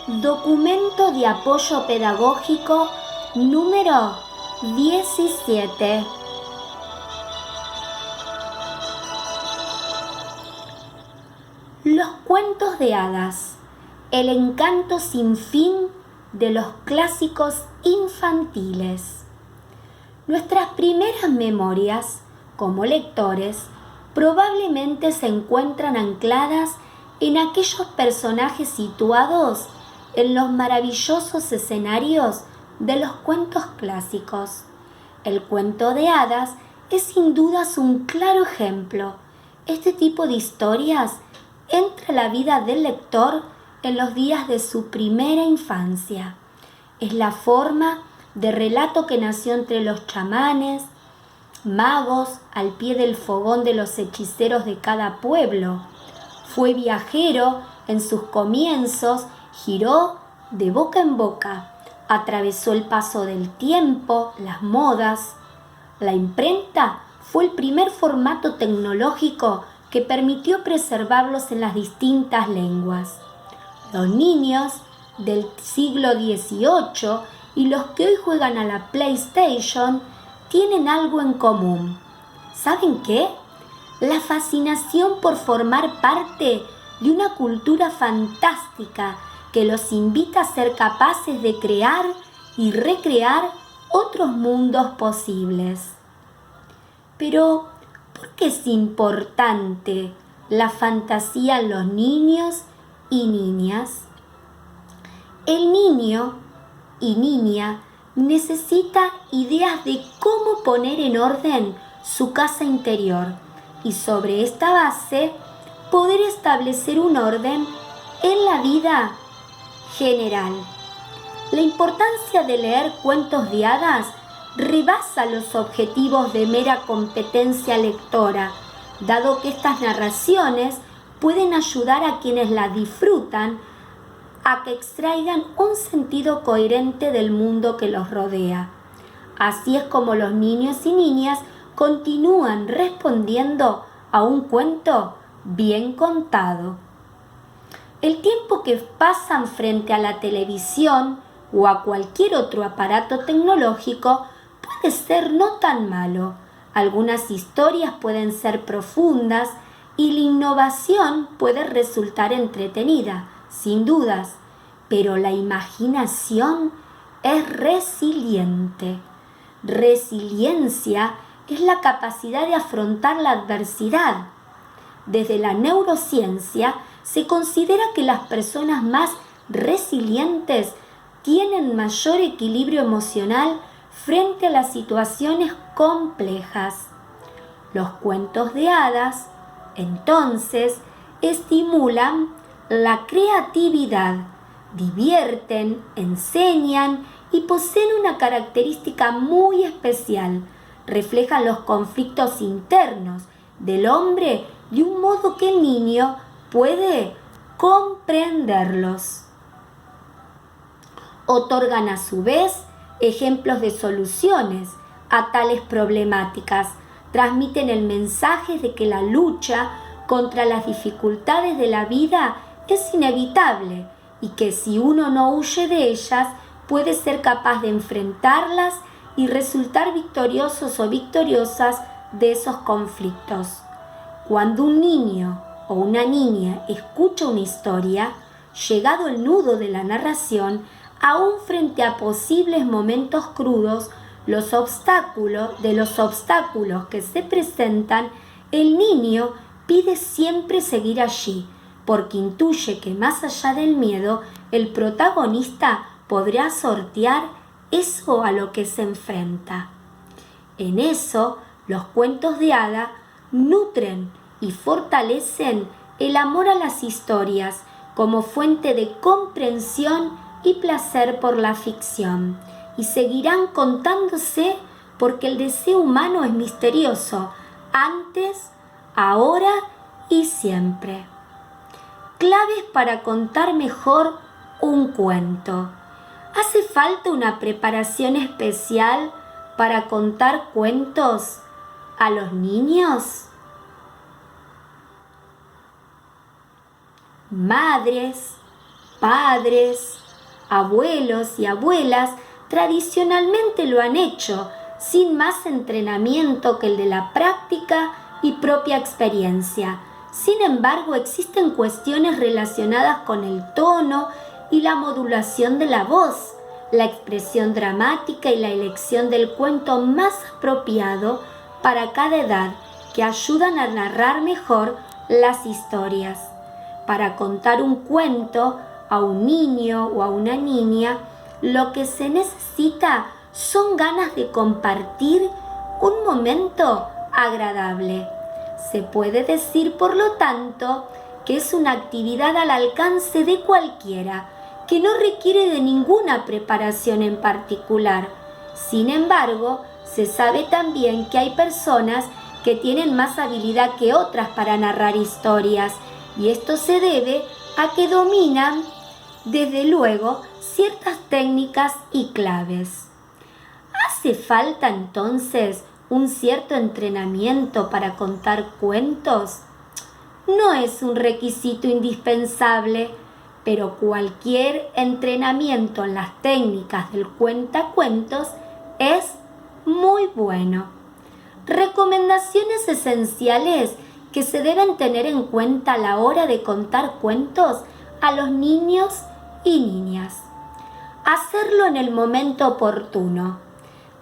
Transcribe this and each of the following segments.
Documento de apoyo pedagógico número 17. Los cuentos de hadas, el encanto sin fin de los clásicos infantiles. Nuestras primeras memorias, como lectores, probablemente se encuentran ancladas en aquellos personajes situados en los maravillosos escenarios de los cuentos clásicos. El cuento de hadas es sin dudas un claro ejemplo. Este tipo de historias entra a la vida del lector en los días de su primera infancia. Es la forma de relato que nació entre los chamanes, magos, al pie del fogón de los hechiceros de cada pueblo. Fue viajero en sus comienzos, giró de boca en boca, atravesó el paso del tiempo, las modas. La imprenta fue el primer formato tecnológico que permitió preservarlos en las distintas lenguas. Los niños del siglo XVIII y los que hoy juegan a la PlayStation tienen algo en común. ¿Saben qué? La fascinación por formar parte de una cultura fantástica que los invita a ser capaces de crear y recrear otros mundos posibles. Pero, ¿por qué es importante la fantasía en los niños y niñas? El niño y niña necesita ideas de cómo poner en orden su casa interior y sobre esta base poder establecer un orden en la vida general. La importancia de leer cuentos de hadas rebasa los objetivos de mera competencia lectora, dado que estas narraciones pueden ayudar a quienes las disfrutan a que extraigan un sentido coherente del mundo que los rodea. Así es como los niños y niñas continúan respondiendo a un cuento bien contado. El tiempo que pasan frente a la televisión o a cualquier otro aparato tecnológico puede ser no tan malo. Algunas historias pueden ser profundas y la innovación puede resultar entretenida, sin dudas, pero la imaginación es resiliente. Resiliencia es la capacidad de afrontar la adversidad. Desde la neurociencia se considera que las personas más resilientes tienen mayor equilibrio emocional frente a las situaciones complejas. Los cuentos de hadas, entonces, estimulan la creatividad, divierten, enseñan y poseen una característica muy especial. Reflejan los conflictos internos del hombre de un modo que el niño puede comprenderlos. Otorgan a su vez ejemplos de soluciones a tales problemáticas. Transmiten el mensaje de que la lucha contra las dificultades de la vida es inevitable y que si uno no huye de ellas, puede ser capaz de enfrentarlas y resultar victoriosos o victoriosas de esos conflictos. Cuando un niño o una niña escucha una historia, llegado el nudo de la narración, aún frente a posibles momentos crudos, los obstáculos que se presentan, el niño pide siempre seguir allí, porque intuye que más allá del miedo, el protagonista podrá sortear eso a lo que se enfrenta. En eso, los cuentos de hada nutren y fortalecen el amor a las historias como fuente de comprensión y placer por la ficción, y seguirán contándose porque el deseo humano es misterioso, antes, ahora y siempre. Claves para contar mejor un cuento. ¿Hace falta una preparación especial para contar cuentos a los niños? Madres, padres, Abuelos y abuelas tradicionalmente lo han hecho, sin más entrenamiento que el de la práctica y propia experiencia. Sin embargo, existen cuestiones relacionadas con el tono y la modulación de la voz, la expresión dramática y la elección del cuento más apropiado para cada edad, que ayudan a narrar mejor las historias. Para contar un cuento a un niño o a una niña, lo que se necesita son ganas de compartir un momento agradable. Se puede decir, por lo tanto, que es una actividad al alcance de cualquiera, que no requiere de ninguna preparación en particular. Sin embargo, se sabe también que hay personas que tienen más habilidad que otras para narrar historias, y esto se debe a que dominan, desde luego, ciertas técnicas y claves. ¿Hace falta entonces un cierto entrenamiento para contar cuentos? No es un requisito indispensable, pero cualquier entrenamiento en las técnicas del cuentacuentos es muy bueno. Recomendaciones esenciales que se deben tener en cuenta a la hora de contar cuentos a los niños y niñas. Hacerlo en el momento oportuno.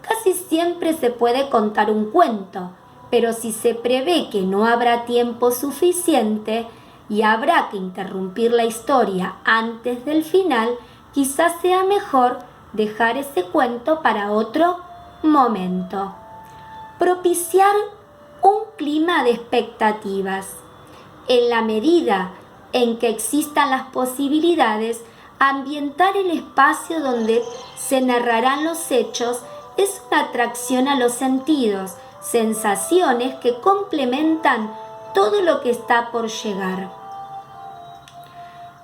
Casi siempre se puede contar un cuento, pero si se prevé que no habrá tiempo suficiente y habrá que interrumpir la historia antes del final, quizás sea mejor dejar ese cuento para otro momento. Propiciar un clima de expectativas. En la medida en que existan las posibilidades, ambientar el espacio donde se narrarán los hechos es una atracción a los sentidos, sensaciones que complementan todo lo que está por llegar.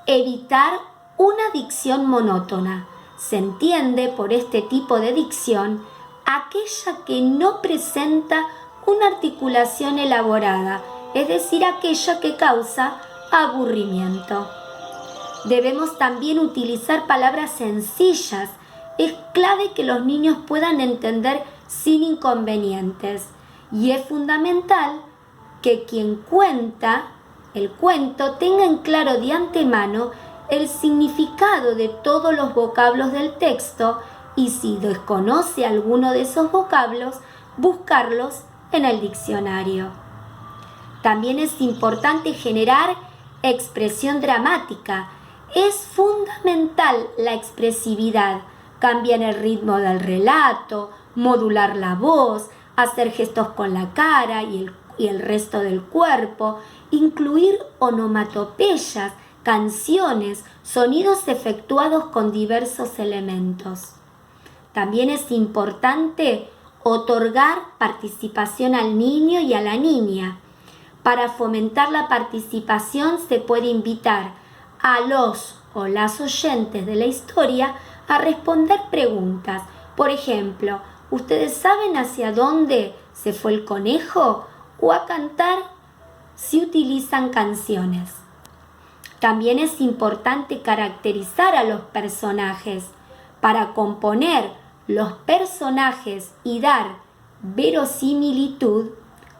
Evitar una dicción monótona. Se entiende por este tipo de dicción aquella que no presenta una articulación elaborada, es decir, aquella que causa aburrimiento. Debemos también utilizar palabras sencillas. Es clave que los niños puedan entender sin inconvenientes, y es fundamental que quien cuenta el cuento tenga en claro de antemano el significado de todos los vocablos del texto, y si desconoce alguno de esos vocablos, buscarlos en el diccionario. También es importante generar expresión dramática. Es fundamental la expresividad, cambiar el ritmo del relato, modular la voz, hacer gestos con la cara y el resto del cuerpo, incluir onomatopeyas, canciones, sonidos efectuados con diversos elementos. También es importante otorgar participación al niño y a la niña. Para fomentar la participación se puede invitar a los o las oyentes de la historia a responder preguntas. Por ejemplo, ¿ustedes saben hacia dónde se fue el conejo? O a cantar si utilizan canciones. También es importante caracterizar a los personajes. Para componer los personajes y dar verosimilitud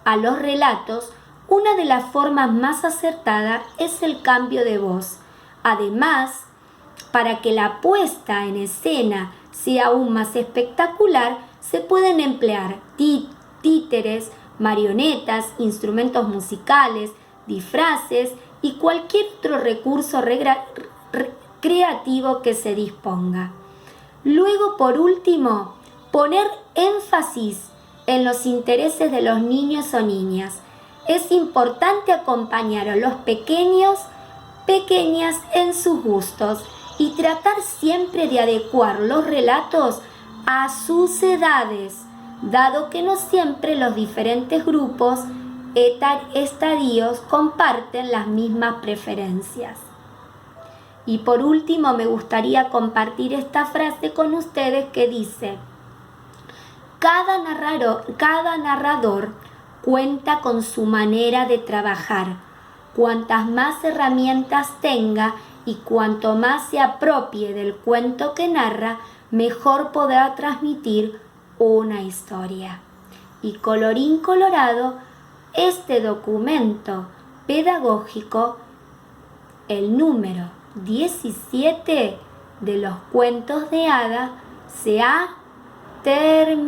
a los relatos, una de las formas más acertadas es el cambio de voz. Además, para que la puesta en escena sea aún más espectacular, se pueden emplear títeres, marionetas, instrumentos musicales, disfraces y cualquier otro recurso creativo que se disponga. Luego, por último, poner énfasis en los intereses de los niños o niñas. Es importante acompañar a los pequeñas en sus gustos y tratar siempre de adecuar los relatos a sus edades, dado que no siempre los diferentes grupos estadios comparten las mismas preferencias. Y por último, me gustaría compartir esta frase con ustedes que dice: cada narrador cuenta con su manera de trabajar. Cuantas más herramientas tenga y cuanto más se apropie del cuento que narra, mejor podrá transmitir una historia. Y colorín colorado, este documento pedagógico, el número 17 de los cuentos de hadas, se ha terminado.